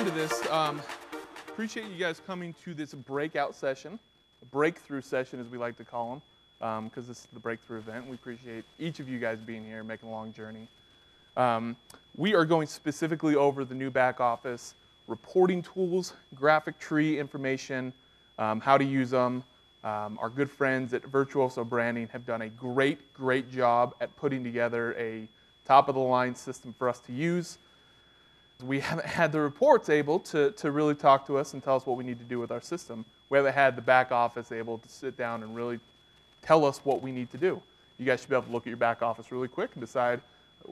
into this. Appreciate you guys coming to this breakout session, a breakthrough session as we like to call them, because this is the breakthrough event. We appreciate each of you guys being here, making a long journey. We are going specifically over the new back office reporting tools, graphic tree information, how to use them. Our good friends at Virtuoso Branding have done a great job at putting together a top-of-the-line system for us to use. We haven't had the reports able to really talk to us and tell us what we need to do with our system. We haven't had the back office able to sit down and really tell us what we need to do. You guys should be able to look at your back office really quick and decide,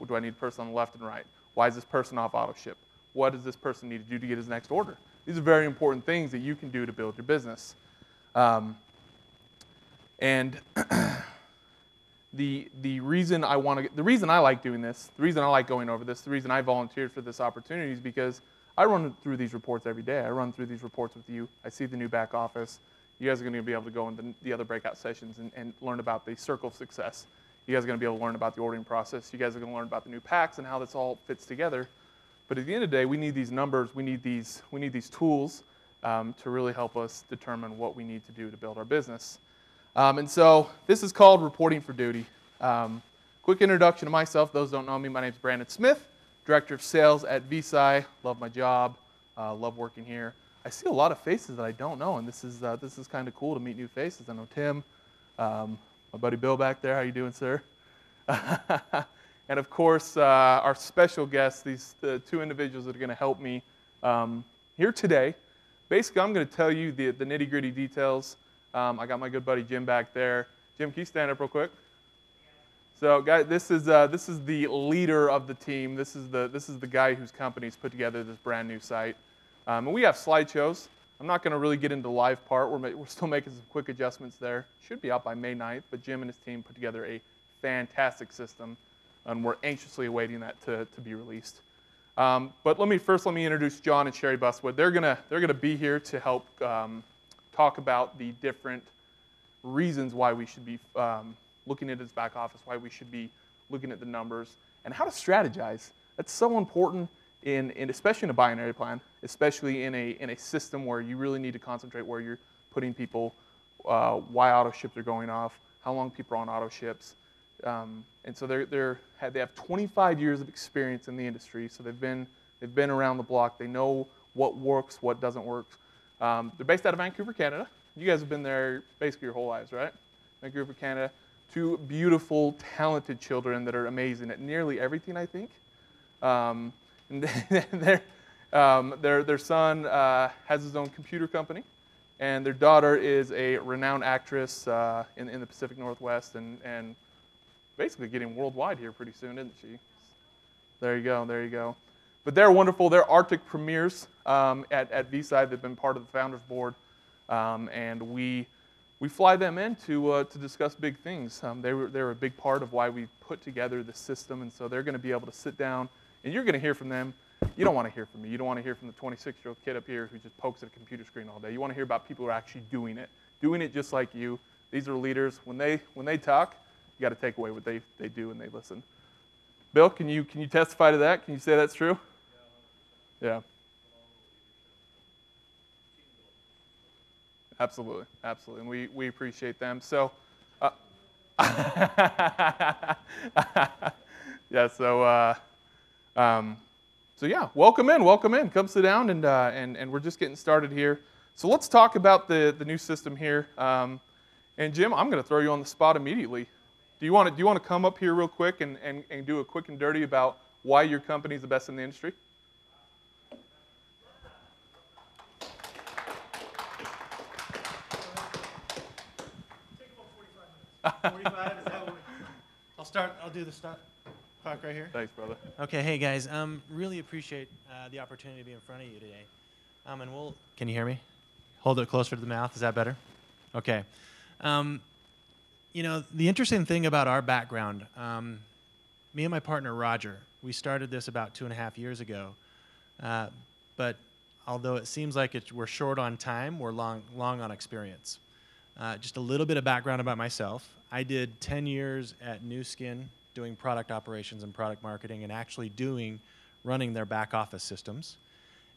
do I need a person on the left and right? Why is this person off auto ship? What does this person need to do to get his next order? These are very important things that you can do to build your business. The reason I like doing this, the reason I like going over this, the reason I volunteered for this opportunity is because I run through these reports every day. I run through these reports with you. I see the new back office. You guys are going to be able to go into the other breakout sessions and learn about the circle of success. You guys are going to be able to learn about the ordering process. You guys are going to learn about the new packs and how this all fits together. But at the end of the day, we need these numbers. We need these tools to really help us determine what we need to do to build our business. And so this is called Reporting for Duty. Quick introduction to myself. Those who don't know me, my name is Brandon Smith, Director of Sales at Visi. Love my job. Love working here. I see a lot of faces that I don't know, and this is kind of cool to meet new faces. I know Tim, my buddy Bill back there. How you doing, sir? And of course, our special guests, the two individuals that are going to help me here today. Basically, I'm going to tell you the nitty-gritty details. I got my good buddy Jim back there. Jim, can you stand up real quick? So, guys, this is the leader of the team. This is the guy whose company's put together this brand new site. And we have slideshows. I'm not going to really get into the live part. We're still making some quick adjustments there. Should be out by May 9th. But Jim and his team put together a fantastic system, and we're anxiously awaiting that to be released. But let me introduce John and Sherry Buswood. They're gonna be here to help talk about the different reasons why we should be looking at this back office, why we should be looking at the numbers, and how to strategize. That's so important especially in a binary plan, especially in a system where you really need to concentrate where you're putting people, why auto ships are going off, how long people are on auto ships. And so they have 25 years of experience in the industry, so they've been around the block. They know what works, what doesn't work. They're based out of Vancouver, Canada. You guys have been there basically your whole lives, right? Vancouver, Canada. Two beautiful, talented children that are amazing at nearly everything, I think. And their son has his own computer company, and their daughter is a renowned actress in the Pacific Northwest, and basically getting worldwide here pretty soon, isn't she? There you go. But they're wonderful. They're Arctic premiers at Visi. They've been part of the founders board, and we fly them in to discuss big things. They're a big part of why we put together the system, and so they're going to be able to sit down, and you're going to hear from them. You don't want to hear from me. You don't want to hear from the 26-year-old kid up here who just pokes at a computer screen all day. You want to hear about people who are actually doing it just like you. These are leaders. When they talk, you got to take away what they do and they listen. Bill, can you testify to that? Can you say that's true? Yeah. Absolutely. And we appreciate them. So, yeah. So yeah, welcome in. Come sit down, and we're just getting started here. So let's talk about the new system here. And Jim, I'm going to throw you on the spot immediately. Do you want to come up here real quick and do a quick and dirty about why your company is the best in the industry? Take about 45 minutes. 45? Is that what I'll do the start talk right here. Thanks, brother. Okay, hey guys, really appreciate the opportunity to be in front of you today. And can you hear me? Hold it closer to the mouth. Is that better? Okay. The interesting thing about our background, me and my partner Roger, we started this about 2.5 years ago. But although it seems like we're short on time, we're long on experience. Just a little bit of background about myself. I did 10 years at New Skin doing product operations and product marketing and actually running their back office systems.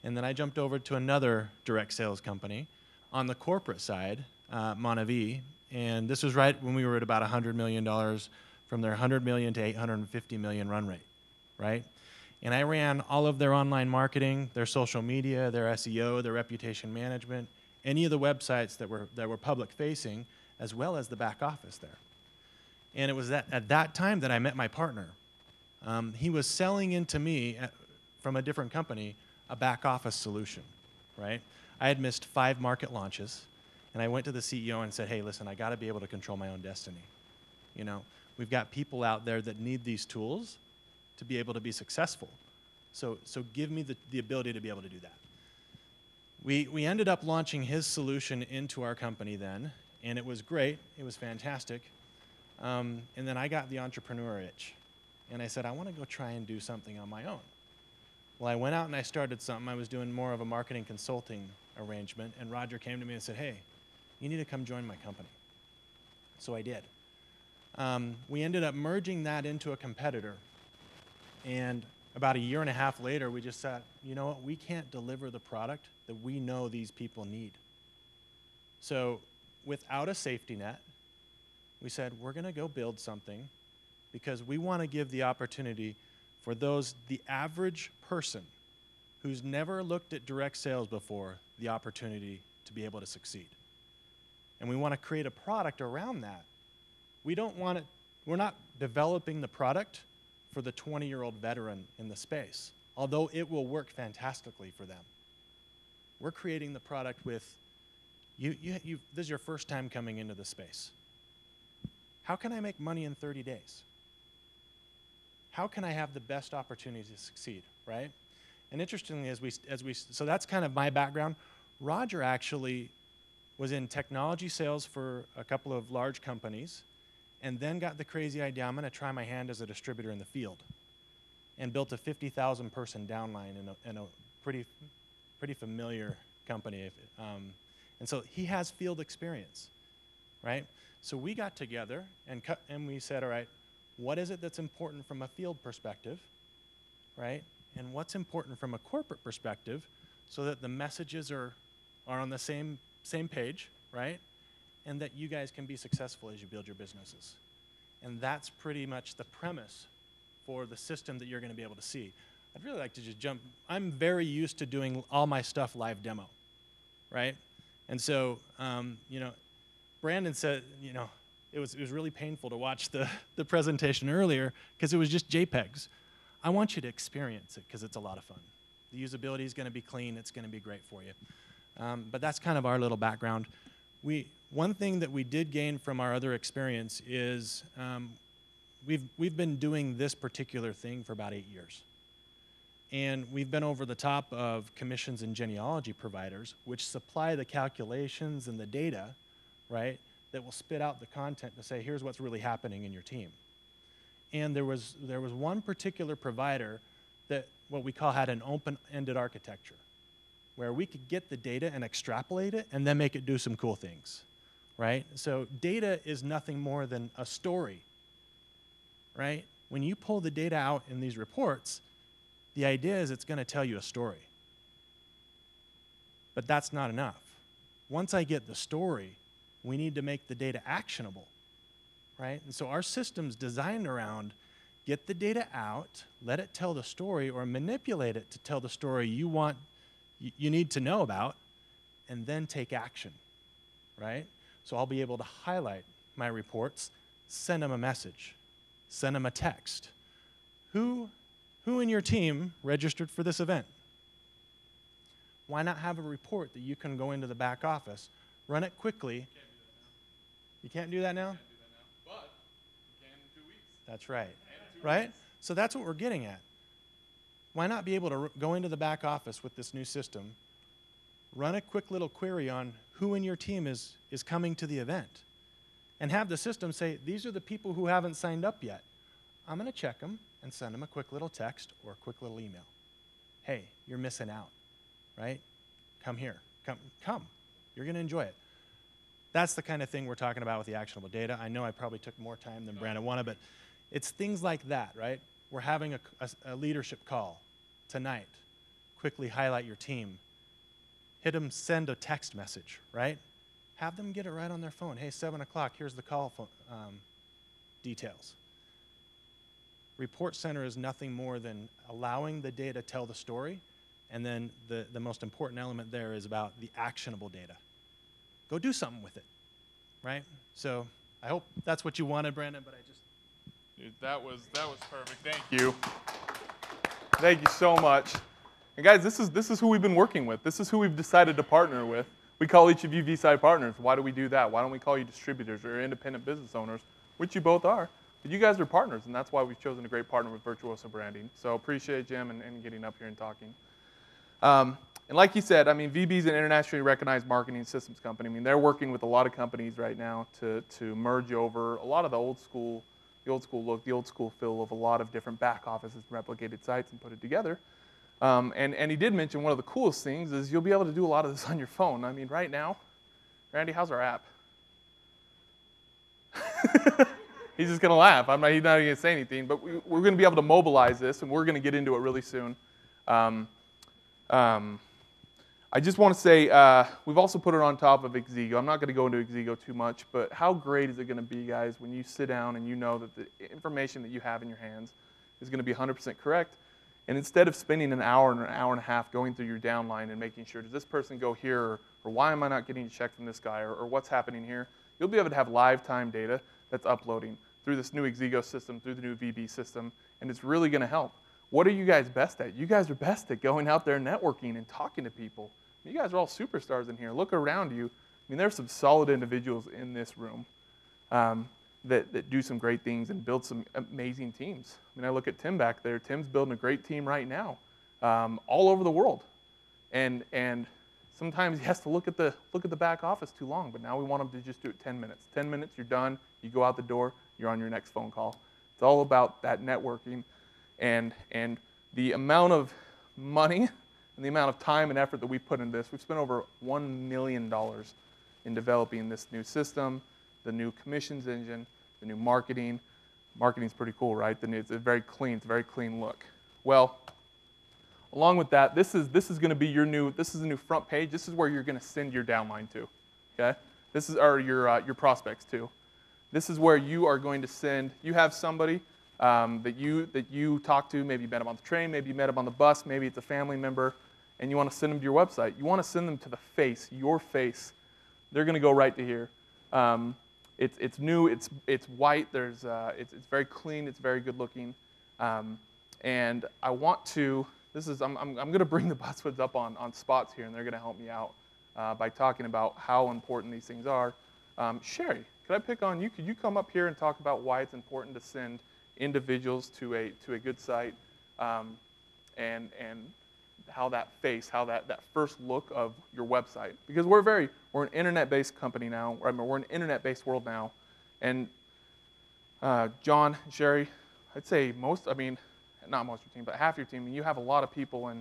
And then I jumped over to another direct sales company on the corporate side, Monavi, and this was right when we were at about $100 million, from their $100 million to $850 million run rate, right? And I ran all of their online marketing, their social media, their SEO, their reputation management, any of the websites that were public facing, as well as the back office there. And it was at that time that I met my partner. He was selling into me from a different company a back office solution, right? I had missed 5 market launches, and I went to the CEO and said, hey, listen, I got to be able to control my own destiny. You know, we've got people out there that need these tools to be able to be successful. So give me the ability to be able to do that. We ended up launching his solution into our company then, and it was great. It was fantastic. And then I got the entrepreneur itch, and I said, I want to go try and do something on my own. Well, I went out and I started something. I was doing more of a marketing consulting arrangement, and Roger came to me and said, hey, you need to come join my company. So I did. We ended up merging that into a competitor, and about a year and a half later, we just said, you know what, we can't deliver the product that we know these people need. So without a safety net, we said, we're going to go build something because we want to give the opportunity for the average person who's never looked at direct sales before, the opportunity to be able to succeed. And we want to create a product around that. We're not developing the product for the 20-year-old veteran in the space, although it will work fantastically for them. We're creating the product with, this is your first time coming into the space. How can I make money in 30 days? How can I have the best opportunity to succeed, right? And interestingly, so that's kind of my background. Roger actually was in technology sales for a couple of large companies, and then got the crazy idea, I'm going to try my hand as a distributor in the field, and built a 50,000 person downline in a pretty familiar company. And so he has field experience, right? So we got together and we said, all right, what is it that's important from a field perspective, right? And what's important from a corporate perspective, so that the messages are on the same page, right? And that you guys can be successful as you build your businesses. And that's pretty much the premise for the system that you're going to be able to see. I'd really like to just jump. I'm very used to doing all my stuff live demo, right? And so, you know, Brandon said, you know, it was really painful to watch the presentation earlier because it was just JPEGs. I want you to experience it because it's a lot of fun. The usability is going to be clean. It's going to be great for you. But that's kind of our little background. One thing that we did gain from our other experience is we've been doing this particular thing for about 8 years. And we've been over the top of commissions and genealogy providers, which supply the calculations and the data, right, that will spit out the content to say, here's what's really happening in your team. And there was one particular provider that what we call had an open-ended architecture, where we could get the data and extrapolate it and then make it do some cool things, right? So data is nothing more than a story, right? When you pull the data out in these reports, the idea is it's going to tell you a story. But that's not enough. Once I get the story, we need to make the data actionable, right? And so our system's designed around get the data out, let it tell the story, or manipulate it to tell the story you need to know about, and then take action, right? So I'll be able to highlight my reports, send them a message, send them a text. Who in your team registered for this event? Why not have a report that you can go into the back office, run it quickly? You can't do that now? Can't do that now, but we can in 2 weeks. That's right. Right? So that's what we're getting at. Why not be able to go into the back office with this new system, run a quick little query on who in your team is coming to the event, and have the system say, these are the people who haven't signed up yet. I'm going to check them and send them a quick little text or a quick little email. Hey, you're missing out, right? Come here. Come. You're going to enjoy it. That's the kind of thing we're talking about with the actionable data. I know I probably took more time than Brandon wanted, but it's things like that, right? We're having a leadership call tonight. quickly highlight your team. Hit them send a text message, right? Have them get it right on their phone. Hey, 7 o'clock, here's the call details. Report Center is nothing more than allowing the data tell the story, and then the most important element there is about the actionable data. Go do something with it, right? So I hope that's what you wanted, Brandon, but I just... Dude, that was perfect. Thank you. Thank you so much. And guys, this is who we've been working with. This is who we've decided to partner with. We call each of you Visi partners. Why do we do that? Why don't we call you distributors or independent business owners, which you both are? But you guys are partners, and that's why we've chosen a great partner with Virtuoso Branding. So appreciate Jim and getting up here and talking. And like he said, I mean, VB is an internationally recognized marketing systems company. I mean, they're working with a lot of companies right now to merge over a lot of the old school look, the old school feel of a lot of different back offices, replicated sites, and put it together. And he did mention one of the coolest things is you'll be able to do a lot of this on your phone. I mean, right now, Randy, how's our app? He's just going to laugh. He's not even going to say anything. But we're going to be able to mobilize this, and we're going to get into it really soon. I just want to say we've also put it on top of Exigo. I'm not going to go into Exigo too much, but how great is it going to be, guys, when you sit down and you know that the information that you have in your hands is going to be 100% correct? And instead of spending an hour and a half going through your downline and making sure, does this person go here, or why am I not getting a check from this guy, or what's happening here, you'll be able to have live time data that's uploading through this new Exigo system, through the new VB system, and it's really going to help. What are you guys best at? You guys are best at going out there networking and talking to people. You guys are all superstars in here. Look around you. I mean, there's some solid individuals in this room that do some great things and build some amazing teams. I mean, I look at Tim back there. Tim's building a great team right now, all over the world. And sometimes he has to look at the back office too long, but now we want him to just do it 10 minutes. 10 minutes, you're done. You go out the door. You're on your next phone call. It's all about that networking and the amount of money and the amount of time and effort that we put into this. We've spent over $1 million in developing this new system, the new commissions engine, the new marketing. Marketing's pretty cool, right? It's a very clean look. Well, along with that, this is going to be your new front page. This is where you're going to send your downline to, okay? This is your prospects to. This is where you are going to send. You have somebody that you talk to. Maybe you met them on the train. Maybe you met them on the bus. Maybe it's a family member, and you want to send them to your website. You want to send them to the face, your face. They're going to go right to here. It's new. It's white. It's very clean. It's very good looking. And I want to. I'm going to bring the Buzzwoods up on spots here, and they're going to help me out by talking about how important these things are. Sherry, could I pick on you? Could you come up here and talk about why it's important to send individuals to a good site, and how that first look of your website, because we're an internet-based company now. I mean, we're an internet-based world now, and John, Sherry, I'd say not most of your team, but half your team. And you have a lot of people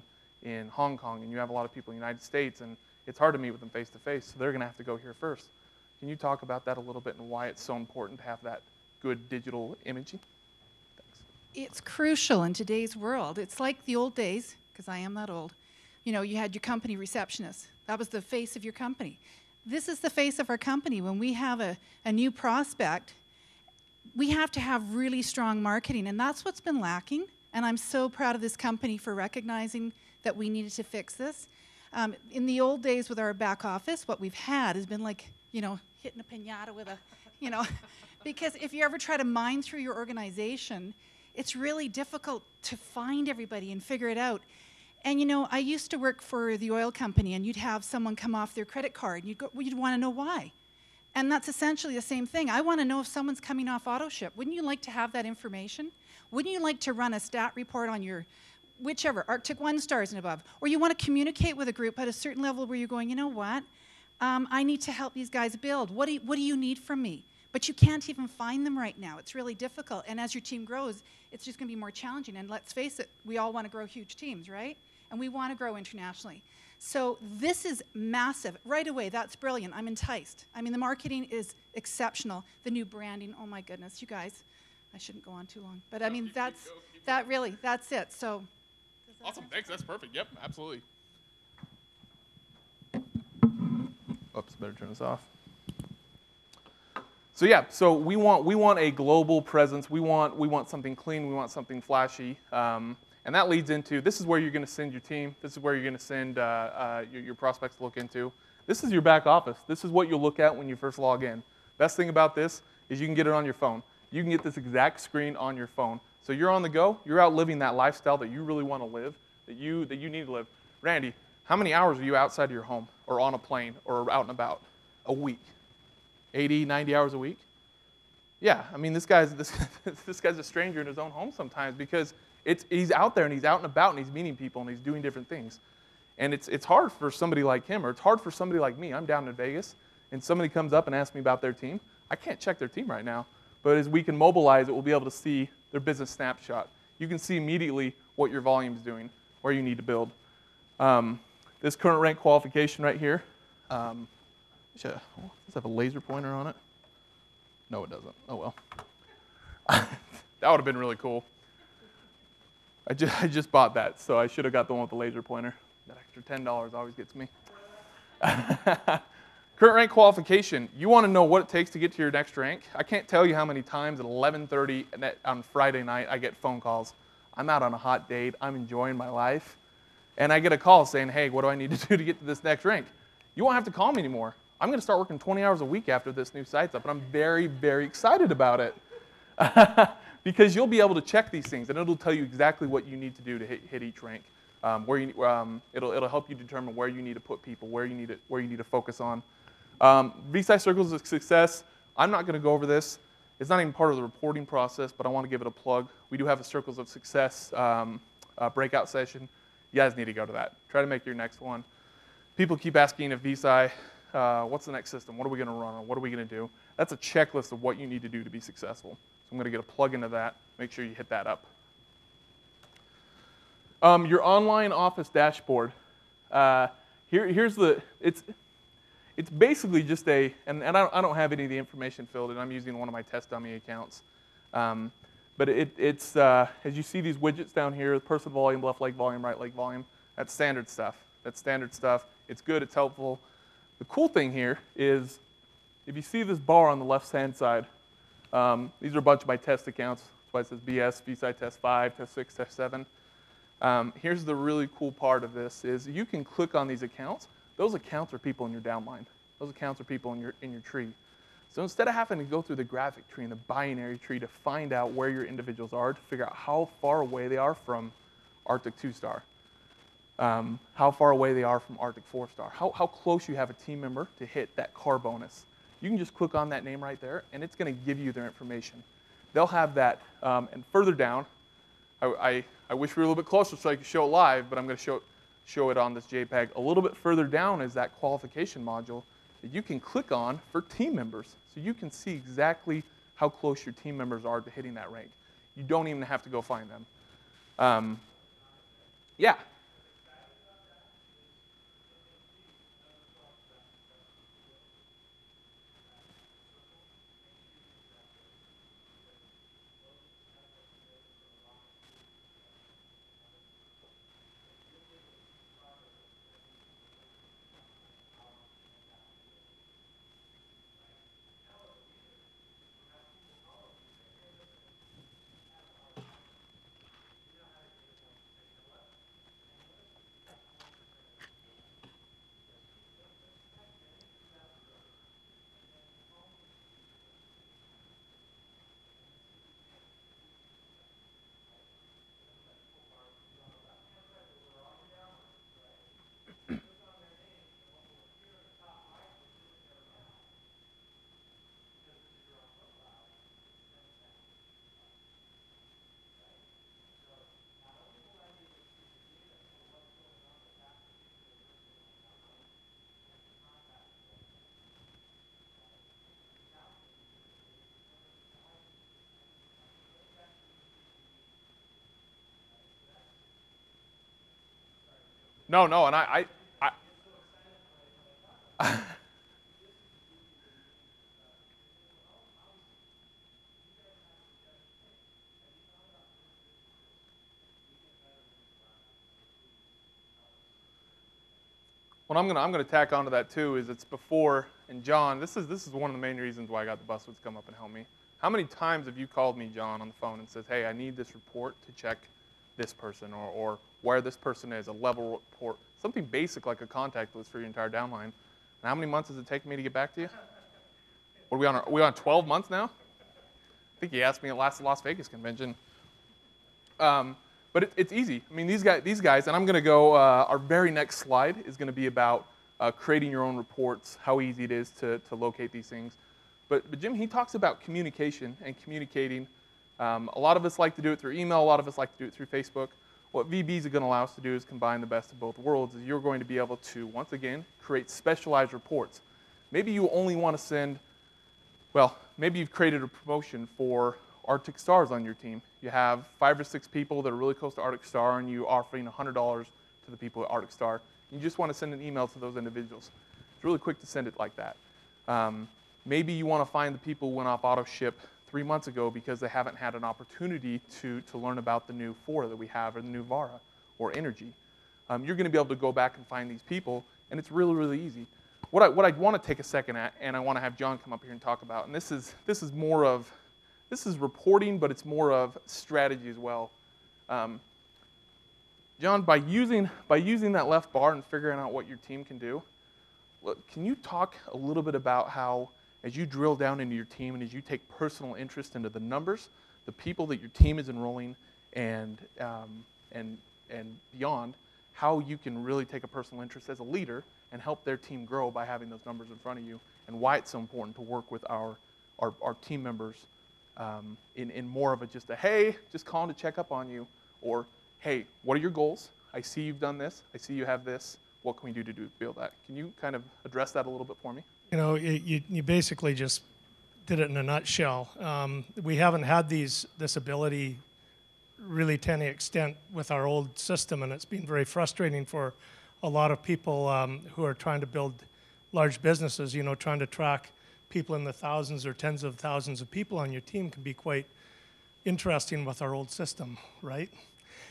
in Hong Kong, and you have a lot of people in the United States, and it's hard to meet with them face to face. So they're going to have to go here first. Can you talk about that a little bit and why it's so important to have that good digital imaging? Thanks. It's crucial in today's world. It's like the old days, because I am that old. You know, you had your company receptionist. That was the face of your company. This is the face of our company. When we have a new prospect, we have to have really strong marketing, and that's what's been lacking. And I'm so proud of this company for recognizing that we needed to fix this. In the old days with our back office, what we've had has been like, hitting a piñata with a, because if you ever try to mine through your organization, it's really difficult to find everybody and figure it out. And I used to work for the oil company, and you'd have someone come off their credit card, and you'd want to know why. And that's essentially the same thing. I want to know if someone's coming off auto ship. Wouldn't you like to have that information? Wouldn't you like to run a stat report on your whichever, Arctic 1 stars and above? Or you want to communicate with a group at a certain level where you're going, you know what? I need to help these guys build. What do you need from me? But you can't even find them right now. It's really difficult. And as your team grows, it's just going to be more challenging. And let's face it, we all want to grow huge teams, right? And we want to grow internationally. So this is massive. Right away, that's brilliant. I'm enticed. I mean, the marketing is exceptional. The new branding, oh my goodness, you guys. I shouldn't go on too long. But I mean, that's it. So does Awesome, thanks, that's perfect. Yep, absolutely. Oops, better turn this off. So yeah, so we want a global presence. We want something clean. We want something flashy, and that leads into this is where you're going to send your team. This is where you're going to send your prospects to look into. This is your back office. This is what you'll look at when you first log in. Best thing about this is you can get it on your phone. You can get this exact screen on your phone. So you're on the go. You're out living that lifestyle that you really want to live, that you need to live. Randy, how many hours are you outside of your home or on a plane or out and about a week? 80, 90 hours a week? Yeah, I mean, this guy's a stranger in his own home sometimes because he's out there and he's out and about and he's meeting people and he's doing different things. And it's hard for somebody like him, or it's hard for somebody like me. I'm down in Vegas, and somebody comes up and asks me about their team. I can't check their team right now. But as we can mobilize it, we'll be able to see their business snapshot. You can see immediately what your volume is doing, where you need to build. This current rank qualification right here, does it have a laser pointer on it? No, it doesn't. Oh, well. That would have been really cool. I just bought that, so I should have got the one with the laser pointer. That extra $10 always gets me. Current rank qualification. You want to know what it takes to get to your next rank? I can't tell you how many times at 11:30 on Friday night I get phone calls. I'm out on a hot date. I'm enjoying my life. And I get a call saying, hey, what do I need to do to get to this next rank? You won't have to call me anymore. I'm going to start working 20 hours a week after this new site's up, and I'm very, very excited about it. Because you'll be able to check these things, and it'll tell you exactly what you need to do to hit each rank. It'll help you determine where you need to put people, where you need to focus on. Visi circles of success. I'm not going to go over this. It's not even part of the reporting process, but I want to give it a plug. We do have a circles of success breakout session. You guys need to go to that. Try to make your next one. People keep asking at Visi, what's the next system? What are we going to run on? What are we going to do? That's a checklist of what you need to do to be successful. So I'm going to get a plug into that. Make sure you hit that up. Your online office dashboard. It's basically just and I don't have any of the information filled in. I'm using one of my test dummy accounts. But it's as you see these widgets down here, person volume, left leg volume, right leg volume, that's standard stuff. It's good, it's helpful. The cool thing here is if you see this bar on the left-hand side, these are a bunch of my test accounts. That's why it says BS, Visi Test 5, Test 6, Test 7. Here's the really cool part of this is you can click on these accounts. Those accounts are people in your downline. Those accounts are people in your tree. So instead of having to go through the graphic tree and the binary tree to find out where your individuals are, to figure out how far away they are from Arctic 2-star, how far away they are from Arctic 4-star, how close you have a team member to hit that car bonus. You can just click on that name right there, and it's going to give you their information. They'll have that, and further down, I wish we were a little bit closer so I could show it live, but I'm going to show it on this JPEG. A little bit further down is that qualification module that you can click on for team members. So you can see exactly how close your team members are to hitting that rank. You don't even have to go find them. Yeah. No, and I What I'm gonna tack onto that too is it's before, and John, this is one of the main reasons why I got the Buswoods to come up and help me. How many times have you called me, John, on the phone and says, hey, I need this report to check this person or where this person is, a level report, something basic like a contact list for your entire downline. And how many months does it take me to get back to you? What are we on 12 months now? I think he asked me at last Las Vegas convention. But it's easy. I mean, these guys, and I'm going to go, our very next slide is going to be about creating your own reports, how easy it is to locate these things. But Jim, he talks about communication and communicating. A lot of us like to do it through email. A lot of us like to do it through Facebook. What VBs are going to allow us to do is combine the best of both worlds. Is you're going to be able to, once again, create specialized reports. Maybe you only want to send, well, maybe you've created a promotion for Arctic Stars on your team. You have 5 or 6 people that are really close to Arctic Star, and you're offering $100 to the people at Arctic Star. You just want to send an email to those individuals. It's really quick to send it like that. Maybe you want to find the people who went off auto ship 3 months ago because they haven't had an opportunity to learn about the new Fora that we have, or the new Vara, or Energy. You're going to be able to go back and find these people, and it's really, really easy. What I want to take a second at, and I want to have John come up here and talk about, and this is more of, this is reporting, but it's more of strategy as well. John, by using that left bar and figuring out what your team can do, look, can you talk a little bit about how, as you drill down into your team and as you take personal interest into the numbers, the people that your team is enrolling, and beyond, how you can really take a personal interest as a leader and help their team grow by having those numbers in front of you, and why it's so important to work with our team members in more of just a, hey, just calling to check up on you, or, hey, what are your goals? I see you've done this. I see you have this. What can we do to build that? Can you kind of address that a little bit for me? You know, you basically just did it in a nutshell. We haven't had this ability really to any extent with our old system, and it's been very frustrating for a lot of people who are trying to build large businesses. You know, trying to track people in the thousands or tens of thousands of people on your team can be quite interesting with our old system, right?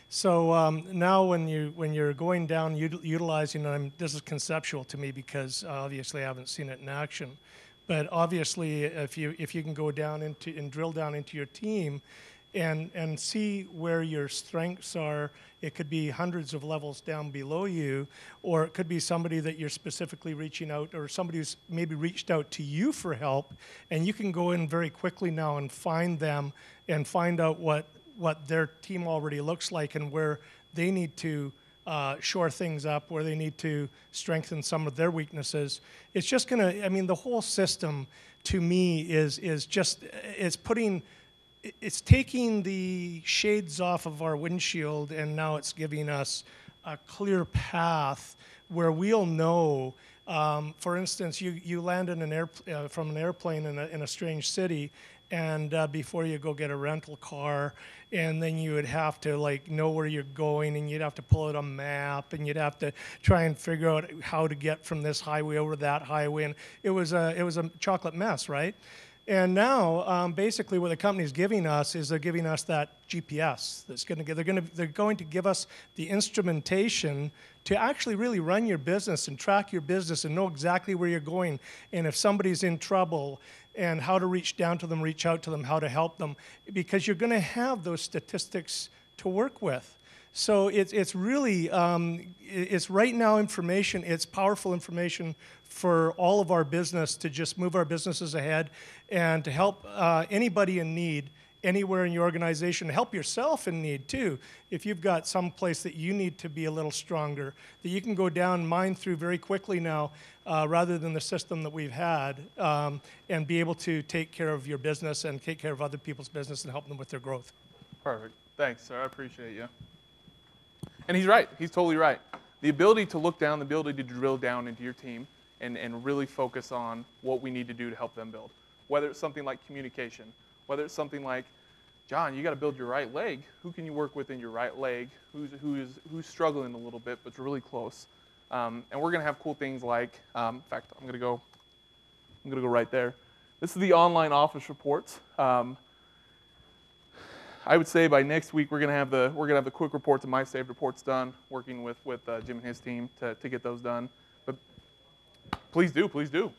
So now when you're going down, utilizing, and this is conceptual to me because obviously I haven't seen it in action, but obviously if you can go down into and drill down into your team and see where your strengths are. It could be hundreds of levels down below you, or it could be somebody that you're specifically reaching out, or somebody who's maybe reached out to you for help, and you can go in very quickly now and find them and find out what their team already looks like and where they need to shore things up, where they need to strengthen some of their weaknesses. It's just going to, I mean, the whole system to me is just, it's taking the shades off of our windshield, and now it's giving us a clear path where we'll know. For instance, you land in from an airplane in a strange city, and before you go get a rental car, and then you would have to know where you're going, and you'd have to pull out a map, and you'd have to try and figure out how to get from this highway over that highway, and it was a chocolate mess, right? And now, basically, what the company's giving us is they're giving us that GPS. They're going to give us the instrumentation to actually really run your business and track your business and know exactly where you're going, and if somebody's in trouble, and how to reach down to them, reach out to them, how to help them, because you're going to have those statistics to work with. So it's really, it's right now information, it's powerful information for all of our business to just move our businesses ahead and to help anybody in need anywhere in your organization, help yourself in need too. If you've got some place that you need to be a little stronger, that you can go down and mine through very quickly now, rather than the system that we've had, and be able to take care of your business and take care of other people's business and help them with their growth. Perfect. Thanks, sir. I appreciate you. And he's right. He's totally right. The ability to look down, the ability to drill down into your team and really focus on what we need to do to help them build. Whether it's something like communication, whether it's something like, John, you got to build your right leg. Who can you work with in your right leg? Who's struggling a little bit but's really close? And we're going to have cool things like, in fact, I'm going to go right there. This is the online office reports. I would say by next week we're gonna have the quick reports and my saved reports done, working with Jim and his team to get those done. But Please do, please do.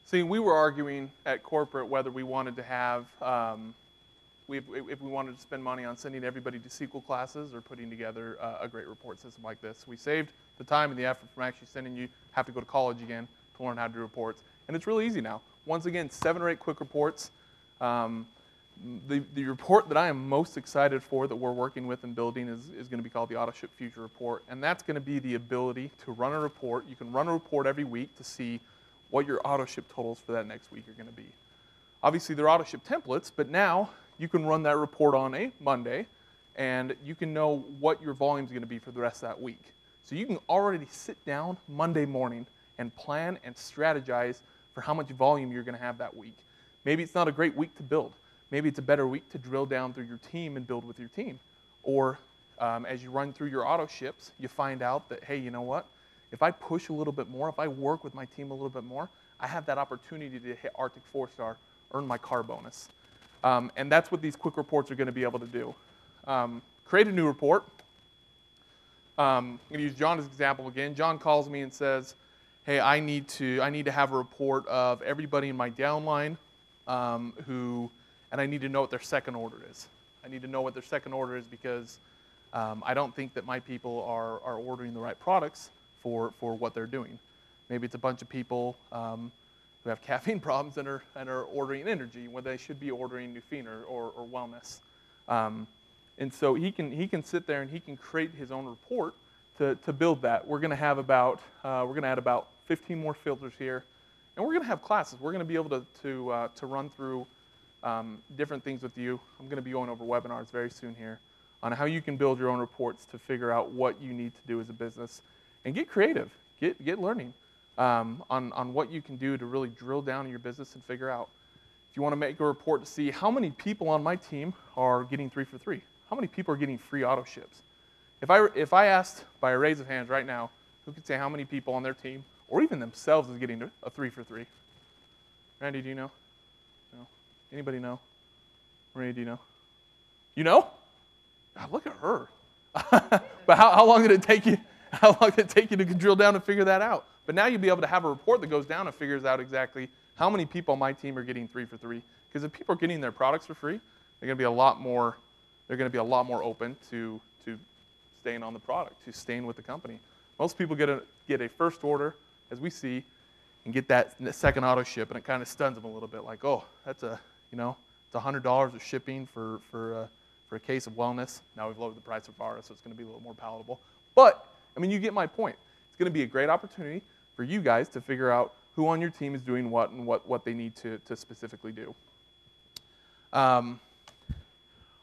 See, we were arguing at corporate whether we wanted to have, if we wanted to spend money on sending everybody to SQL classes or putting together a great report system like this. We saved the time and the effort from actually sending you have to go to college again to learn how to do reports. And it's really easy now. Once again, 7 or 8 quick reports. The report that I am most excited for that we're working with and building is going to be called the AutoShip Future Report. And that's going to be the ability to run a report. You can run a report every week to see what your AutoShip totals for that next week are going to be. Obviously, they're AutoShip templates, but now you can run that report on a Monday, and you can know what your volume is going to be for the rest of that week. So you can already sit down Monday morning and plan and strategize for how much volume you're going to have that week. Maybe it's not a great week to build. Maybe it's a better week to drill down through your team and build with your team. Or as you run through your AutoShips, you find out that, hey, you know what? If I push a little bit more, if I work with my team a little bit more, I have that opportunity to hit Arctic 4-star, earn my car bonus. And that's what these quick reports are going to be able to do. Create a new report. I'm going to use John as an example again. John calls me and says, hey, I need to have a report of everybody in my downline and I need to know what their second order is. I need to know what their second order is because I don't think that my people are ordering the right products for what they're doing. Maybe it's a bunch of people who have caffeine problems and are ordering energy when they should be ordering Nufine or wellness. And so he can sit there and he can create his own report to build that. We're going to have add about 15 more filters here, and we're going to have classes. We're going to be able to run through different things with you. I'm going to be going over webinars very soon here on how you can build your own reports to figure out what you need to do as a business. And get creative, get learning on what you can do to really drill down in your business and figure out. If you want to make a report to see how many people on my team are getting 3 for 3, how many people are getting free auto ships. If I asked by a raise of hands right now, who could say how many people on their team or even themselves is getting a 3 for 3? Randy, do you know? No. Anybody know? Maria, do you know? You know? God, look at her. But how long did it take you? How long did it take you to drill down and figure that out? But now you'll be able to have a report that goes down and figures out exactly how many people on my team are getting 3 for 3. Because if people are getting their products for free, they're going to be a lot more. They're going to be a lot more open to staying on the product, to staying with the company. Most people get a first order, as we see, and get that second auto ship, and it kind of stuns them a little bit. Like, oh, that's it's $100 of shipping for a case of wellness. Now we've lowered the price of ours, so it's going to be a little more palatable. But I mean, you get my point. It's going to be a great opportunity for you guys to figure out who on your team is doing what and what they need to specifically do. Our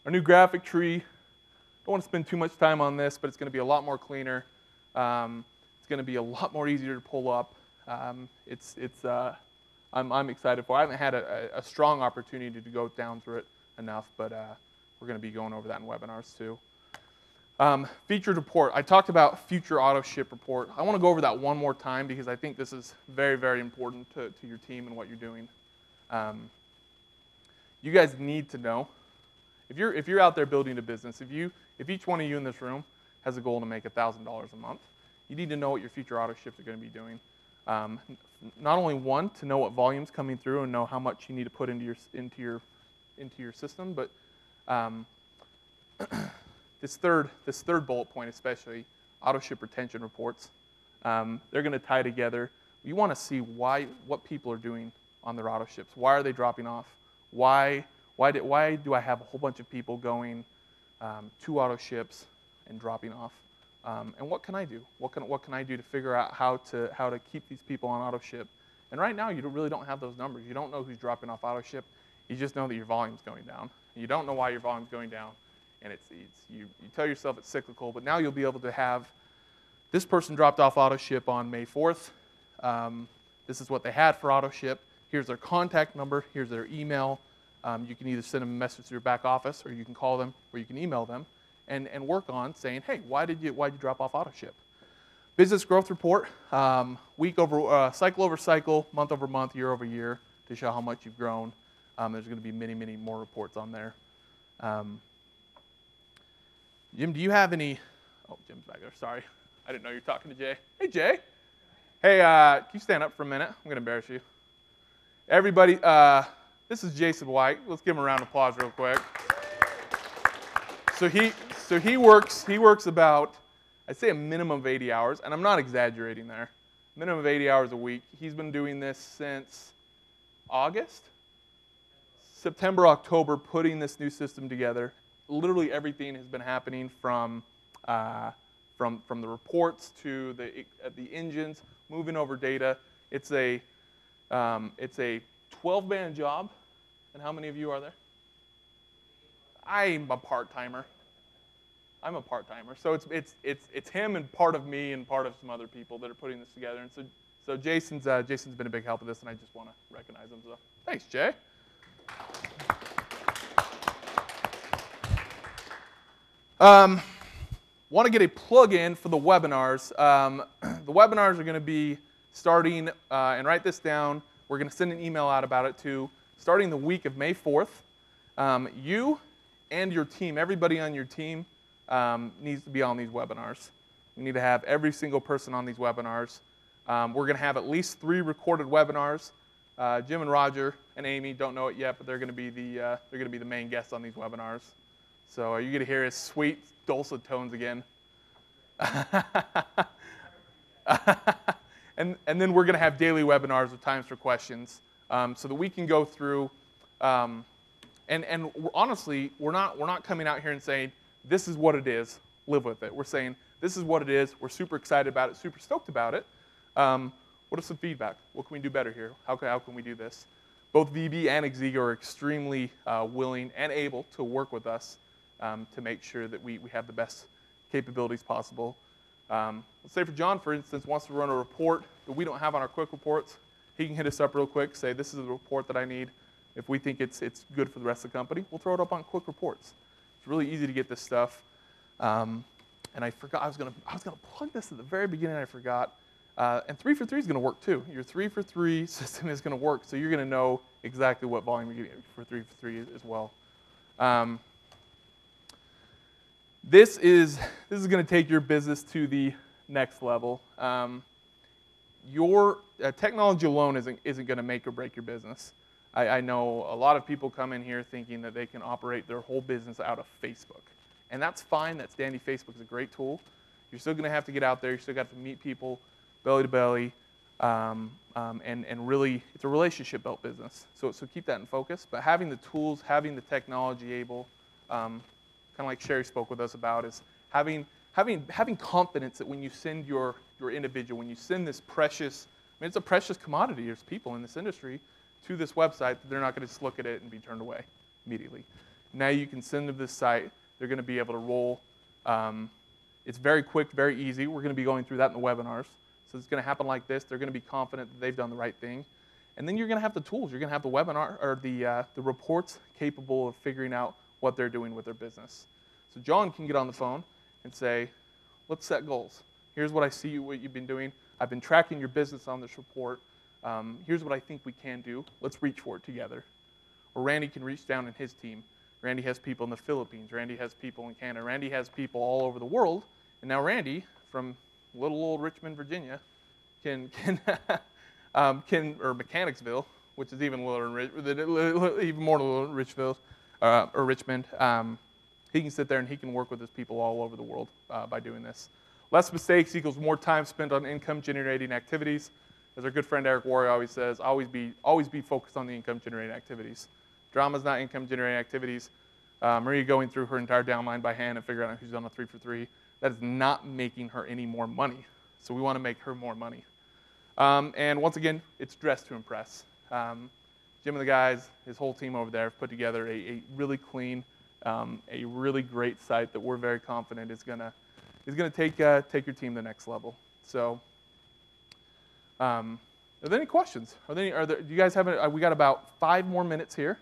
new graphic tree, don't want to spend too much time on this, but it's going to be a lot more cleaner. It's going to be a lot more easier to pull up. I'm excited for it. I haven't had a strong opportunity to go down through it enough, but we're going to be going over that in webinars too. Featured report. I talked about future auto ship report. I want to go over that one more time because I think this is very, very important to your team and what you're doing. You guys need to know, if you're out there building a business, if each one of you in this room has a goal to make $1,000 a month, you need to know what your future auto ships are going to be doing. Not only one, to know what volume's coming through and know how much you need to put into your system, but this third bullet point especially, auto ship retention reports. They're going to tie together. You want to see what people are doing on their auto ships. Why are they dropping off? Why do I have a whole bunch of people going to auto ships and dropping off? And what can I do? What can I do to figure out how to keep these people on auto ship? And right now, you really don't have those numbers. You don't know who's dropping off auto ship. You just know that your volume's going down. You don't know why your volume's going down, and you tell yourself it's cyclical. But now you'll be able to have this person dropped off auto ship on May 4th. This is what they had for auto ship. Here's their contact number. Here's their email. You can either send them a message to your back office, or you can call them, or you can email them, and work on saying, hey, why did you drop off auto ship? Business growth report, cycle over cycle, month over month, year over year, to show how much you've grown. There's going to be many, many more reports on there. Jim, do you have any? Oh, Jim's back there. Sorry, I didn't know you were talking to Jay. Hey, Jay. Hey, can you stand up for a minute? I'm going to embarrass you. Everybody, this is Jason White. Let's give him a round of applause real quick. So he works about, I'd say, a minimum of 80 hours, and I'm not exaggerating there. Minimum of 80 hours a week. He's been doing this since August? September, October, putting this new system together. Literally everything has been happening from the reports to the engines, moving over data. It's a 12-man job. And how many of you are there? I'm a part-timer. So it's him and part of me and part of some other people that are putting this together. And so Jason's been a big help with this, and I just want to recognize him. So thanks, Jay. Want to get a plug-in for the webinars. The webinars are going to be starting, and write this down. We're going to send an email out about it too. Starting the week of May 4th, you and your team, everybody on your team, needs to be on these webinars. We need to have every single person on these webinars. We're going to have at least 3 recorded webinars. Jim and Roger and Amy don't know it yet, but they're going to be the main guests on these webinars. So you're going to hear his sweet, dulcet tones again. And then we're going to have daily webinars with times for questions, so that we can go through. And honestly, we're not coming out here and saying, this is what it is, live with it. We're saying, this is what it is. We're super excited about it, super stoked about it. What is some feedback? What can we do better here? How can we do this? Both VB and Exego are extremely willing and able to work with us to make sure that we have the best capabilities possible. Let's say for John, for instance, wants to run a report that we don't have on our quick reports. He can hit us up real quick, say, this is the report that I need. If we think it's good for the rest of the company, we'll throw it up on quick reports. It's really easy to get this stuff. And I forgot, I was gonna plug this at the very beginning, I forgot. And 3 for 3 is gonna work too. Your 3 for 3 system is gonna work, so you're gonna know exactly what volume you're getting for 3 for 3 as well. This is gonna take your business to the next level. Your technology alone isn't gonna make or break your business. I know a lot of people come in here thinking that they can operate their whole business out of Facebook. And that's fine, that's dandy. Facebook is a great tool. You're still gonna have to get out there, you still got to meet people belly to belly, and really, it's a relationship built business. So keep that in focus, but having the tools, having the technology able, kind of like Sherry spoke with us about, is having confidence that when you send your individual, when you send this precious, I mean, it's a precious commodity, there's people in this industry, to this website, they're not going to just look at it and be turned away immediately. Now you can send them this site, they're going to be able to roll. It's very quick, very easy. We're going to be going through that in the webinars. So it's going to happen like this. They're going to be confident that they've done the right thing. And then you're going to have the tools. You're going to have the webinar or the reports capable of figuring out what they're doing with their business. So John can get on the phone and say, let's set goals. Here's what I see what you've been doing. I've been tracking your business on this report. Here's what I think we can do. Let's reach for it together. Or Randy can reach down in his team. Randy has people in the Philippines. Randy has people in Canada. Randy has people all over the world. And now Randy, from little old Richmond, Virginia, or Mechanicsville, which is even even more Little Richville or Richmond. He can sit there and he can work with his people all over the world by doing this. Less mistakes equals more time spent on income-generating activities. As our good friend Eric Warrior always says, always be focused on the income-generating activities. Drama's not income-generating activities. Maria going through her entire downline by hand and figuring out who's on a 3 for 3, that is not making her any more money. So we want to make her more money. And once again, it's dressed to impress. Jim and the guys, his whole team over there have put together a really clean, a really great site that we're very confident is gonna take your team to the next level. So, are there any questions? Do you guys have we got about 5 more minutes here.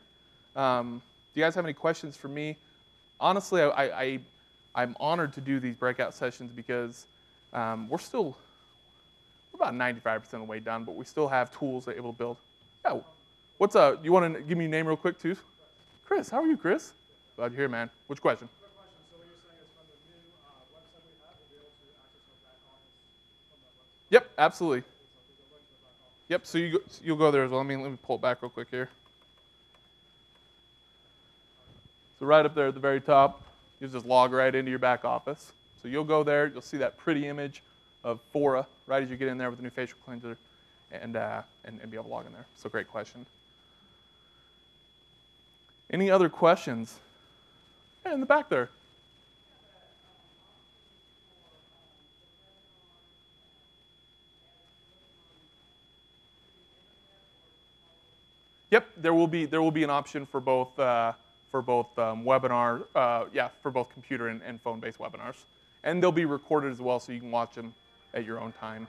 Do you guys have any questions for me? Honestly, I'm honored to do these breakout sessions because we're about 95% of the way done, but we still have tools that are able to build. Yeah. What's up? You want to give me your name real quick, too? Chris, how are you, Chris? Glad you're here, man. Which question? Quick question. So what you're saying is from the new website we have, we'll be able to access our back office from that website? Yep, absolutely. Yep, so you'll go there as well. Let me pull it back real quick here. So right up there at the very top, you just log right into your back office. So you'll go there, you'll see that pretty image of Fora right as you get in there with the new facial cleanser and be able to log in there. So great question. Any other questions? Yeah, in the back there. Yep, there will be an option for both webinar, for both computer and phone-based webinars, and they'll be recorded as well, so you can watch them at your own time.